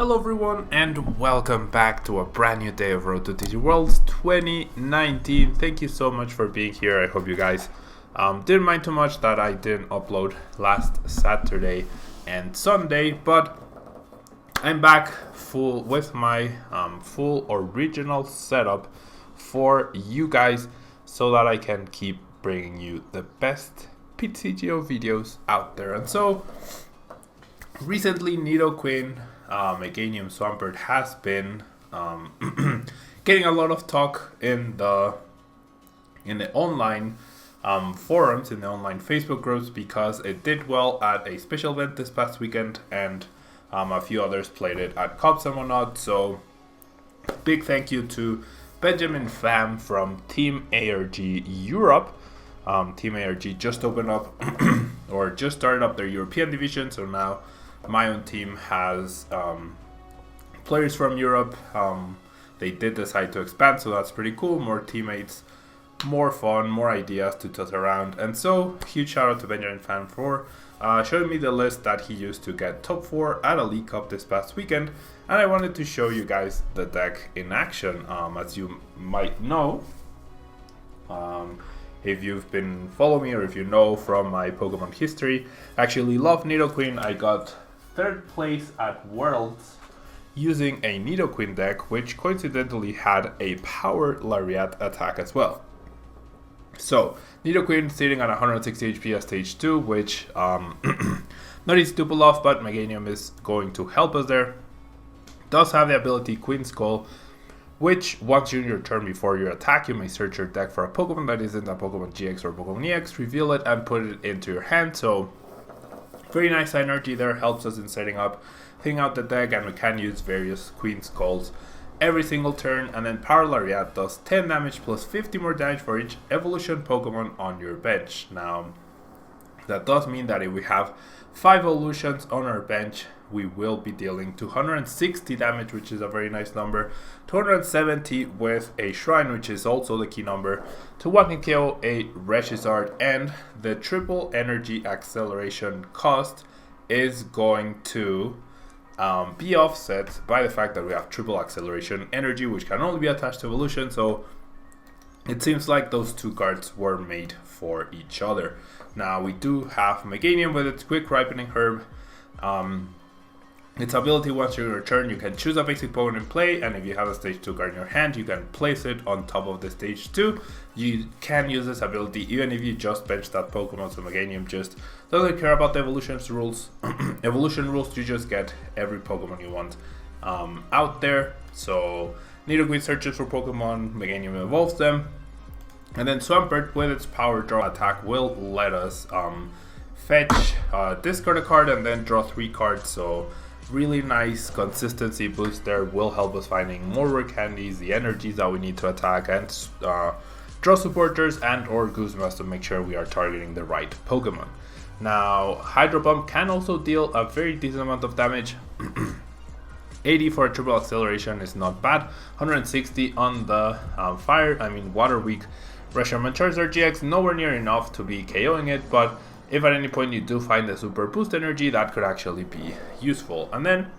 Hello everyone and welcome back to a brand new day of Road to TCG Worlds 2019. Thank you so much for being here. I hope you guys didn't mind too much that I didn't upload last Saturday and Sunday, but I'm back full with my full original setup for you guys so that I can keep bringing you the best PTGO videos out there. And so recently NIDOQUEEN Meganium Swampert has been getting a lot of talk in the online forums, in the online Facebook groups, because it did well at a special event this past weekend, and a few others played it at Cups and whatnot. So big thank you to Benjamin Pham from Team ARG Europe. Team ARG just opened up or just started up their European division, so now my own team has players from Europe. They did decide to expand, so that's pretty cool. More teammates, more fun, more ideas to toss around. And so, huge shout out to Benjamin Pham for showing me the list that he used to get top 4 at a League Cup this past weekend. And I wanted to show you guys the deck in action. As you might know, if you've been following me or if you know from my Pokemon history, I actually love NIDOQUEEN. I got 3rd place at Worlds using a NIDOQUEEN deck, which coincidentally had a Power Lariat attack as well. So NIDOQUEEN sitting at 160 HP at stage 2, which not easy to pull off, but Meganium is going to help us there. Does have the ability Queen Skull, which once during your turn before your attack, you may search your deck for a Pokemon that isn't a Pokemon GX or Pokemon EX, reveal it and put it into your hand. So very nice synergy there, helps us in setting up, thinning out the deck, and we can use various Queen Skulls every single turn. And then Power Lariat does 10 damage plus 50 more damage for each evolution Pokemon on your bench. Now, that does mean that if we have 5 evolutions on our bench, we will be dealing 260 damage, which is a very nice number. 270 with a Shrine, which is also the key number to one and kill a RESHIZARD, and the triple energy acceleration cost is going to be offset by the fact that we have triple acceleration energy, which can only be attached to evolution. So it seems like those two cards were made for each other. Now we do have Meganium with its quick ripening herb. Its ability, once you return, you can choose a basic Pokemon in play, and if you have a stage 2 card in your hand, you can place it on top of the stage 2. You can use this ability even if you just bench that Pokemon, so Meganium just doesn't care about the evolution rules. Evolution rules, you just get every Pokemon you want out there. So NIDOQUEEN searches for Pokemon, Meganium evolves them, and then Swampert with its power draw attack will let us fetch, discard a card, and then draw 3 cards. So really nice consistency boost there, will help us finding more rare candies, the energies that we need to attack, and draw supporters and or Guzmas to make sure we are targeting the right Pokemon. Now, Hydro Pump can also deal a very decent amount of damage. 80 for a triple acceleration is not bad. 160 on the water weak Reshiram Charizard GX, nowhere near enough to be KOing it, but if at any point you do find the super boost energy, that could actually be useful. And then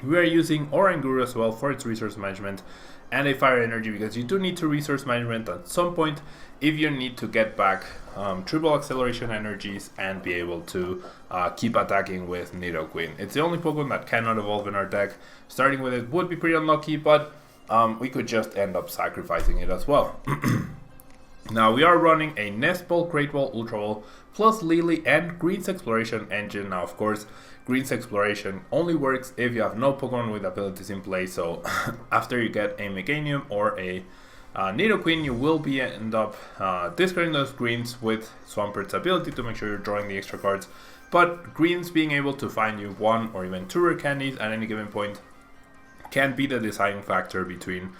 we are using Oranguru as well for its resource management and a fire energy, because you do need to resource management at some point if you need to get back triple acceleration energies and be able to keep attacking with NIDOQUEEN. It's the only Pokemon that cannot evolve in our deck. Starting with it would be pretty unlucky, but we could just end up sacrificing it as well. Now we are running a Nest Ball, Great Ball, Ultra Ball, plus Lily and Green's Exploration engine. Now of course, Green's Exploration only works if you have no Pokemon with abilities in play, so after you get a Meganium or a NIDOQUEEN, you will end up discarding those Greens with Swampert's ability to make sure you're drawing the extra cards. But Greens being able to find you 1 or even 2 rare candies at any given point can be the deciding factor between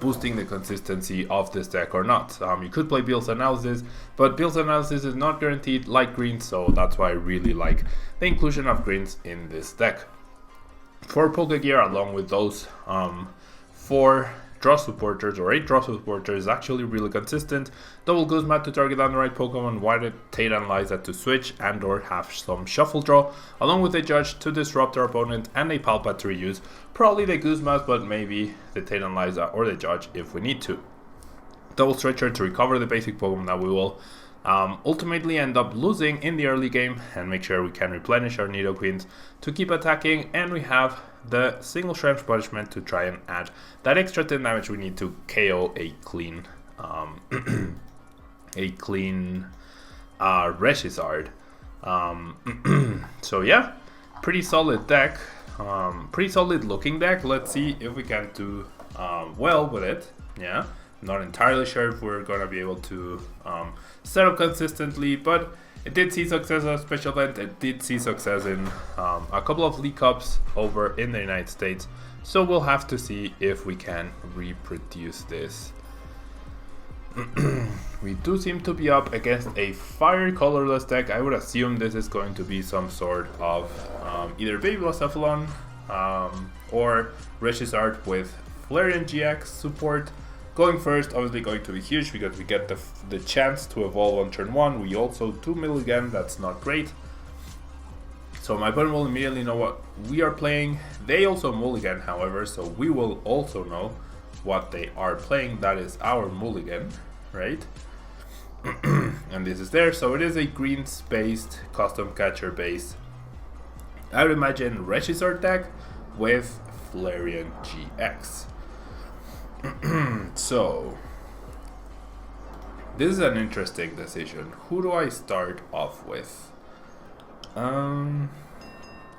boosting the consistency of this deck or not. You could play Bill's Analysis, but Bill's Analysis is not guaranteed like Greens, so that's why I really like the inclusion of Greens in this deck. For Pokegear, along with those 4 draw supporters or 8 draw supporters is actually really consistent. Double Guzma to target on the right Pokemon, white Taytan Liza to switch and or have some shuffle draw, along with a Judge to disrupt our opponent and a Palpa to reuse. Probably the Guzmas, but maybe the Taytan Liza or the Judge if we need to. Double Stretcher to recover the basic Pokemon that we will ultimately end up losing in the early game, and make sure we can replenish our Nidoqueens to keep attacking. And we have the single Shrimp Punishment to try and add that extra 10 damage we need to KO a clean Reshizard. So yeah, pretty solid deck, pretty solid looking deck. Let's see if we can do well with it. Yeah, not entirely sure if we're gonna be able to set up consistently, but it did see success at a special event. It did see success in a couple of League Cups over in the United States. So we'll have to see if we can reproduce this. We do seem to be up against a fire colorless deck. I would assume this is going to be some sort of either Baby Blacephalon or Reshizard with Flareon GX support. Going first, obviously going to be huge because we get the chance to evolve on turn 1. We also do Milligan, that's not great. So my opponent will immediately know what we are playing. They also mulligan, however, so we will also know what they are playing. That is our mulligan, right? And this is there, so it is a green spaced custom catcher base. I would imagine Reshizard deck with Flareon GX. So this is an interesting decision. Who do I start off with? I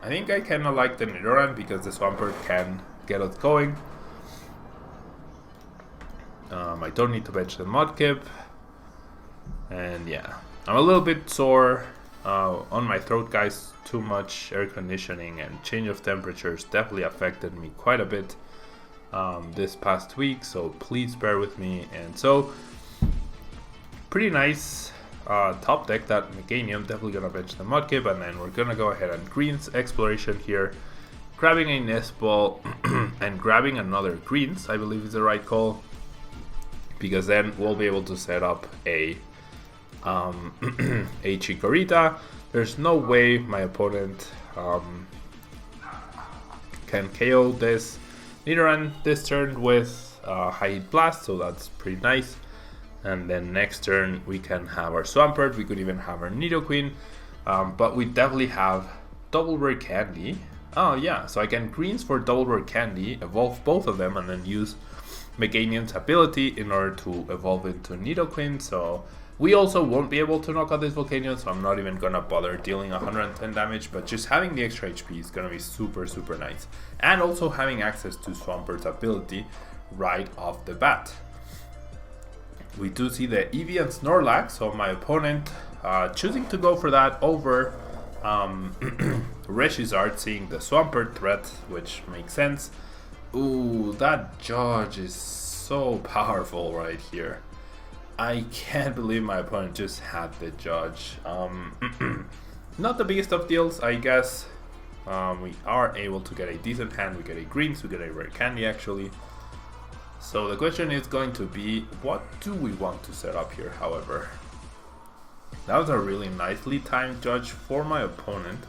think I kinda like the Nidoran because the Swampert can get us going. I don't need to bench the Mudkip. And yeah, I'm a little bit sore on my throat, guys. Too much air conditioning and change of temperatures definitely affected me quite a bit this past week, so please bear with me. And so, pretty nice top deck, that Meganium. Definitely gonna bench the Mudkip, and then we're gonna go ahead and Greens Exploration here, grabbing a Nest Ball and grabbing another Greens, I believe is the right call, because then we'll be able to set up a a Chikorita. There's no way my opponent can KO this Nidoran this turn with High Heat Blast, so that's pretty nice. And then next turn we can have our Swampert, we could even have our Nidoqueen, but we definitely have Double Rare Candy. Oh yeah, so I can Greens for Double Rare Candy, evolve both of them, and then use Meganium's ability in order to evolve into Nidoqueen. So we also won't be able to knock out this Volcanion, so I'm not even gonna bother dealing 110 damage, but just having the extra HP is gonna be super nice. And also having access to Swampert's ability right off the bat. We do see the Eevee and Snorlax, so my opponent choosing to go for that over Reshizard, seeing the Swampert threat, which makes sense. Ooh, that Judge is so powerful right here. I can't believe my opponent just had the Judge. Not the biggest of deals, I guess. We are able to get a decent hand. We get a Greens, we get a Rare Candy actually. So the question is going to be, what do we want to set up here, however? That was a really nicely timed Judge for my opponent.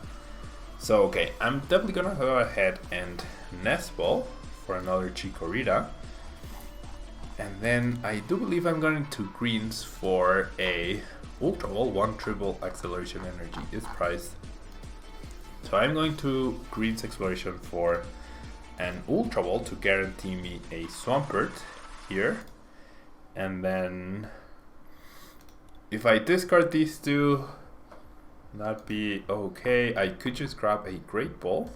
So okay, I'm definitely gonna go ahead and Nest Ball for another Chikorita. And then I do believe I'm going to Greens for a Ultra Ball. 1 triple Acceleration Energy is priced. So I'm going to Greens Exploration for an Ultra Ball to guarantee me a Swampert here. And then if I discard these two, that'd be okay. I could just grab a Great Ball.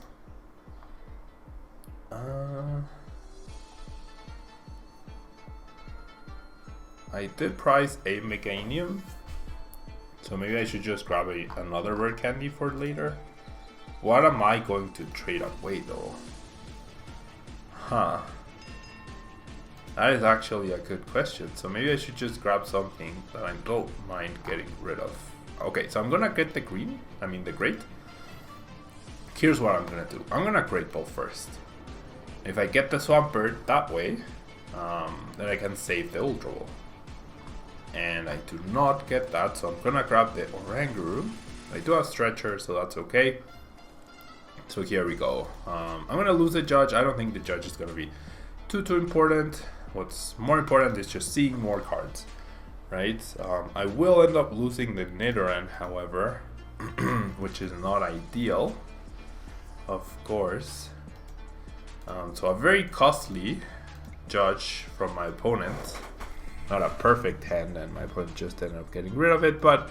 I did price a Meganium, so maybe I should just grab another Rare Candy for later. What am I going to trade away though? Huh. That is actually a good question. So maybe I should just grab something that I don't mind getting rid of. Okay, so I'm gonna get the Great. Here's what I'm gonna do. I'm gonna Great Ball first. If I get the Swampert that way, then I can save the Ultra Ball. And I do not get that, so I'm gonna grab the Oranguru. I do have Stretcher, so that's okay. So here we go. I'm gonna lose the Judge. I don't think the Judge is gonna be too important. What's more important is just seeing more cards, right? I will end up losing the Nidoran, however, which is not ideal, of course. So a very costly Judge from my opponent. Not a perfect hand, and my opponent just ended up getting rid of it, but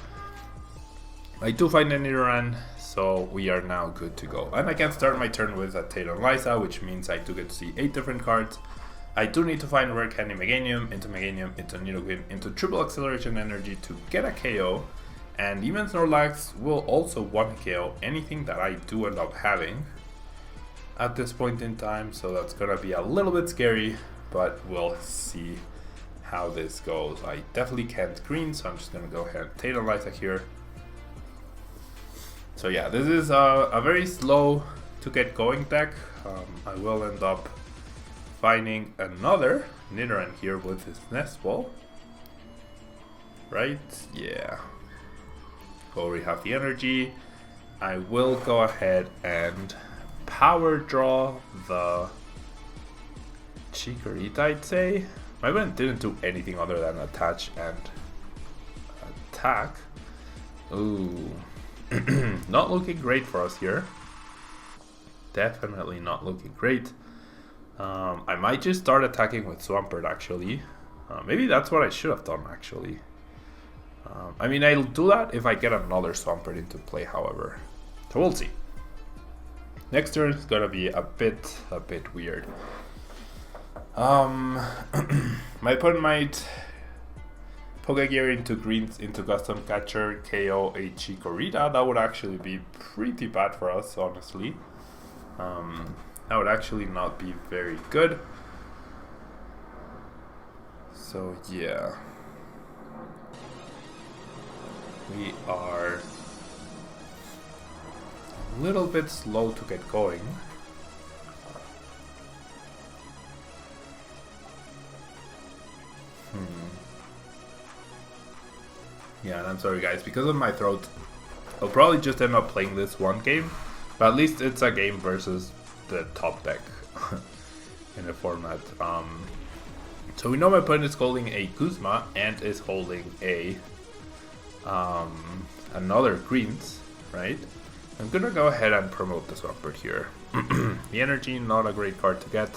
I do find a Nidoran, so we are now good to go. And I can start my turn with a Taylor Lysa, which means I do get to see 8 different cards. I do need to find Rare Candy Meganium, into NIDOQUEEN, into Triple Acceleration Energy to get a KO. And even Snorlax will also 1 KO anything that I do end up having at this point in time. So that's gonna be a little bit scary, but we'll see how this goes. I definitely can't green, so I'm just gonna go ahead and Taylor Lysa here. So yeah, this is a very slow to get going deck. I will end up finding another Nidoran here with his Nest Ball. Right? Yeah. Already have the energy. I will go ahead and power draw the Chikorita, I'd say. My opponent didn't do anything other than attach and attack. Ooh. Not looking great for us here. Definitely not looking great. I might just start attacking with Swampert actually. Maybe that's what I should have done actually. I mean, I'll do that if I get another Swampert into play, however. So we'll see. Next turn is gonna be a bit weird. My opponent might Pokegear into greens into Custom Catcher, KO a Chikorita. That would actually be pretty bad for us, honestly. That would actually not be very good. So yeah, we are a little bit slow to get going. Yeah, and I'm sorry guys, because of my throat, I'll probably just end up playing this one game, but at least it's a game versus the top deck in the format. So we know my opponent is holding a Guzma and is holding a another greens, right? I'm gonna go ahead and promote the Swampert here. The energy, not a great card to get.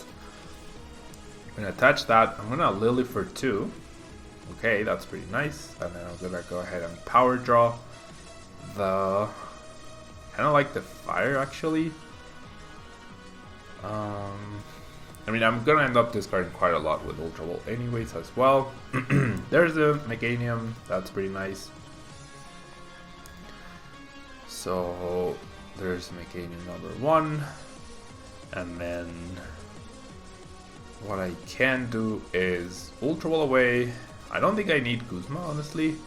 I'm gonna attach that. I'm gonna Lily for 2. Okay, that's pretty nice. And then I'm gonna go ahead and power draw the kind of like the fire actually. I mean, I'm gonna end up discarding quite a lot with Ultra Ball anyways as well. There's a Meganium, that's pretty nice. So there's Meganium number 1, and then what I can do is Ultra Ball away. I don't think I need Guzma, honestly.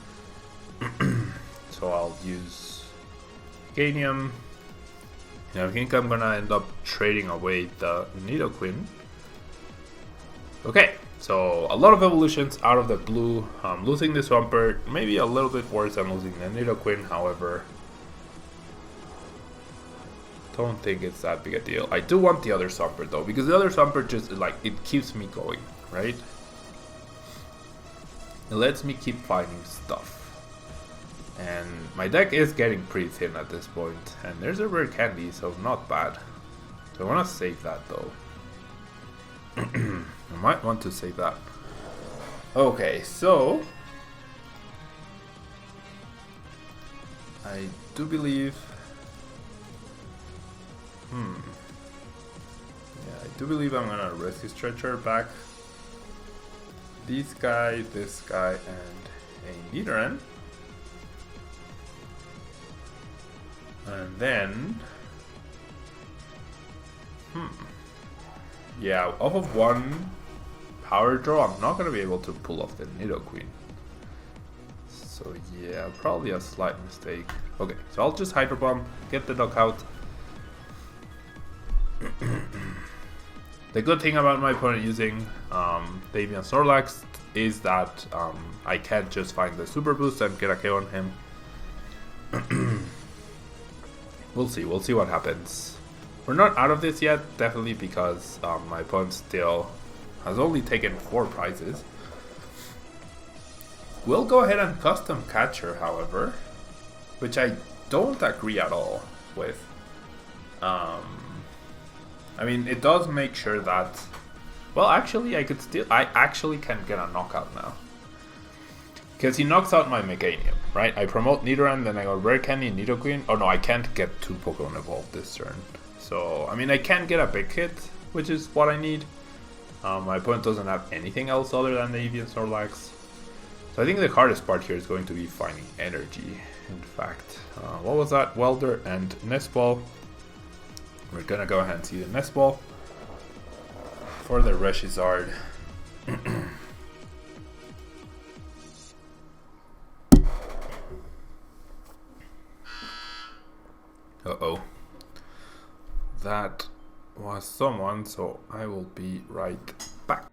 So I'll use Meganium. And I think I'm gonna end up trading away the NIDOQUEEN. Okay, so a lot of evolutions out of the blue. Losing the Swampert, maybe a little bit worse than losing the NIDOQUEEN, however. Don't think it's that big a deal. I do want the other Swampert though, because the other Swampert just like, it keeps me going, right? It lets me keep finding stuff. And my deck is getting pretty thin at this point. And there's a rare candy, so not bad. So I want to save that though. I might want to save that. Okay, so I do believe... Yeah, I do believe I'm gonna rescue Stretcher back. This guy, and a Nidoran. And then... Yeah, off of 1 power draw, I'm not gonna be able to pull off the NIDOQUEEN. So yeah, probably a slight mistake. Okay, so I'll just Hydro Bomb, get the knockout. The good thing about my opponent using the Avian Snorlax is that I can't just find the super boost and get a KO on him. We'll see what happens. We're not out of this yet, definitely, because my opponent still has only taken 4 prizes. We'll go ahead and custom catcher, however, which I don't agree at all with. I mean, it does make sure that... Well, actually, I actually can get a knockout now. Because he knocks out my Meganium, right? I promote Nidoran, then I go Rare Candy, NIDOQUEEN. Oh no, I can't get 2 Pokemon evolved this turn. So, I mean, I can get a big hit, which is what I need. My opponent doesn't have anything else other than the Avian Snorlax. So I think the hardest part here is going to be finding energy, in fact. What was that? Welder and Nest Ball. We're gonna go ahead and see the Nest Ball for the RESHIZARD. Uh-oh. That was someone, so I will be right back.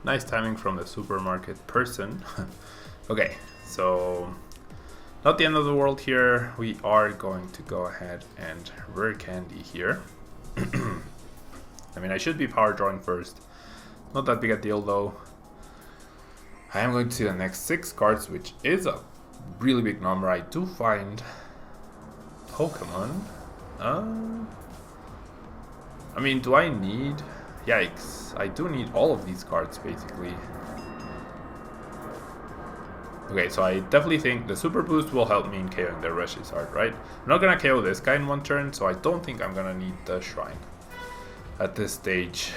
Nice timing from the supermarket person. Okay, so not the end of the world here. We are going to go ahead and Rare Candy here. I mean, I should be power drawing first. Not that big a deal though. I am going to see the next 6 cards, which is a really big number. I do find Pokemon. I mean, do I need... Yikes, I do need all of these cards basically. Okay, so I definitely think the super boost will help me in KOing the RESHIZARD, right? I'm not gonna KO this guy in 1 turn, so I don't think I'm gonna need the shrine at this stage.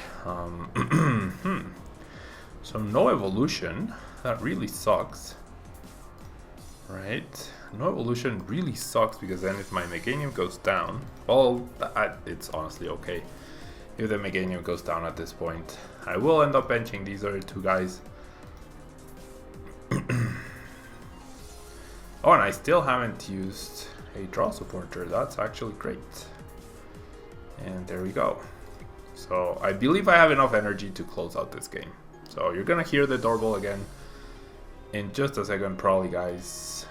So no evolution, that really sucks. Right, no evolution really sucks, because then if my Meganium goes down, well, it's honestly okay. If the Meganium goes down at this point, I will end up benching these other 2 guys. Oh, and I still haven't used a draw supporter. That's actually great. And there we go. So I believe I have enough energy to close out this game. So you're gonna hear the doorbell again in just a second, probably, guys.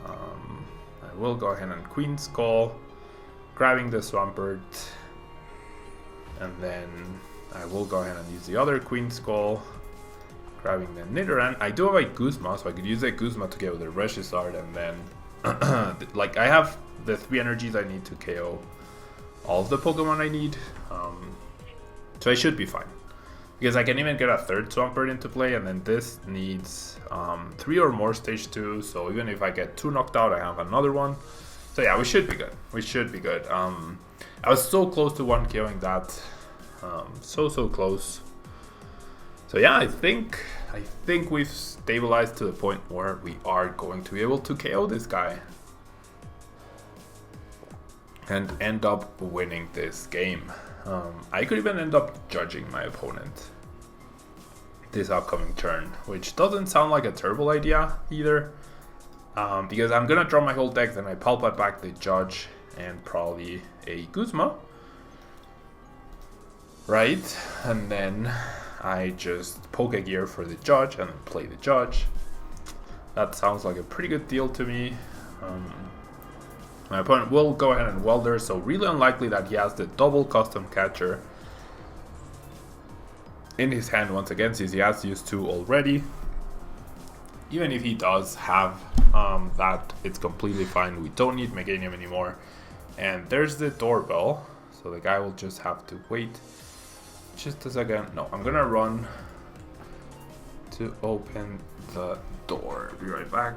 I will go ahead and Queen Skull, grabbing the Swampert. And then I will go ahead and use the other Queen Skull, grabbing the Nidoran. I do have a Guzma, so I could use a Guzma to get with the RESHIZARD, and then like I have the 3 energies I need to KO all of the Pokemon I need. So I should be fine, because I can even get a 3rd Swampert into play, and then this needs 3 or more stage 2. So even if I get 2 knocked out, I have another one. So yeah, we should be good. We should be good. I was so close to 1 KOing that. So close. So yeah, I think we've stabilized to the point where we are going to be able to KO this guy and end up winning this game. I could even end up judging my opponent this upcoming turn, which doesn't sound like a terrible idea either. Because I'm gonna draw my whole deck, then I Pulpit back the Judge and probably a Guzma, right? And then I just Pokegear for the Judge and then play the Judge. That sounds like a pretty good deal to me. My opponent will go ahead and Welder, so really unlikely that he has the double custom catcher in his hand once again, since he has used 2 already. Even if he does have that, it's completely fine. We don't need Meganium anymore. And there's the doorbell, so the guy will just have to wait just a second. No, I'm gonna run to open the door. Be right back.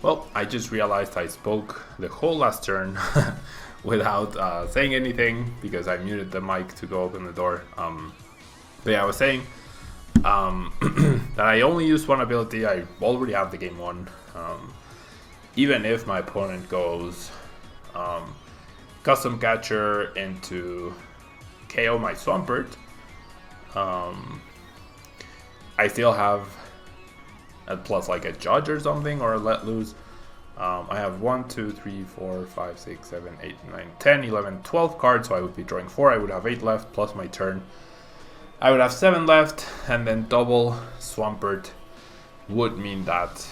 Well, I just realized I spoke the whole last turn without saying anything because I muted the mic to go open the door. But yeah, I was saying that I only use one ability. I already have the game won. Even if my opponent goes Custom Catcher into KO my Swampert, I still have a plus like a Judge or something, or a Let Loose. I have 1, 2, 3, 4, 5, 6, 7, 8, 9, 10, 11, 12 cards, so I would be drawing 4. I would have 8 left, plus my turn. I would have 7 left, and then double Swampert would mean that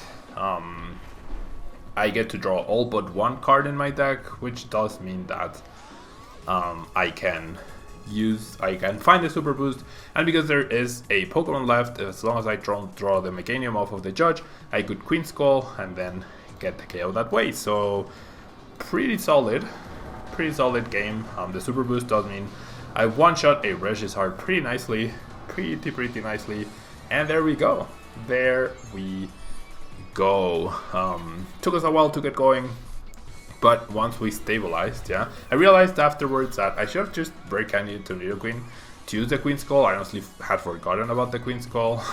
I get to draw all but 1 card in my deck, which does mean that I can find the super boost, and because there is a Pokemon left, as long as I don't draw the Meganium off of the Judge, I could Queen Skull and then get the KO that way. So pretty solid game. The super boost does mean I one-shot a RESHIZARD pretty nicely, pretty nicely, and there we go. Took us a while to get going, but once we stabilized, yeah, I realized afterwards that I should have just break candied to NIDOQUEEN to use the Queen Skull. I honestly had forgotten about the Queen Skull.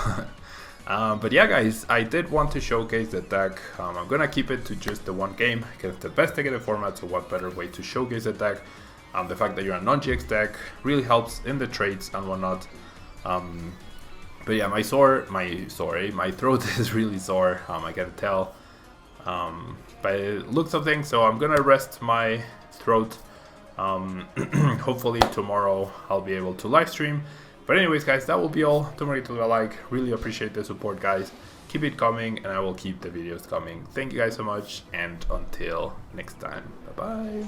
But yeah, guys, I did want to showcase the deck. I'm gonna keep it to just the one game because it's the best deck in the format, so what better way to showcase the deck. The fact that you're a non-GX deck really helps in the trades and whatnot. But yeah, my throat is really sore, I can tell by the looks of things, so I'm gonna rest my throat. Hopefully tomorrow I'll be able to live stream. But anyways, guys, that will be all. Don't forget to leave a like. Really appreciate the support, guys. Keep it coming, and I will keep the videos coming. Thank you guys so much, and until next time, bye bye.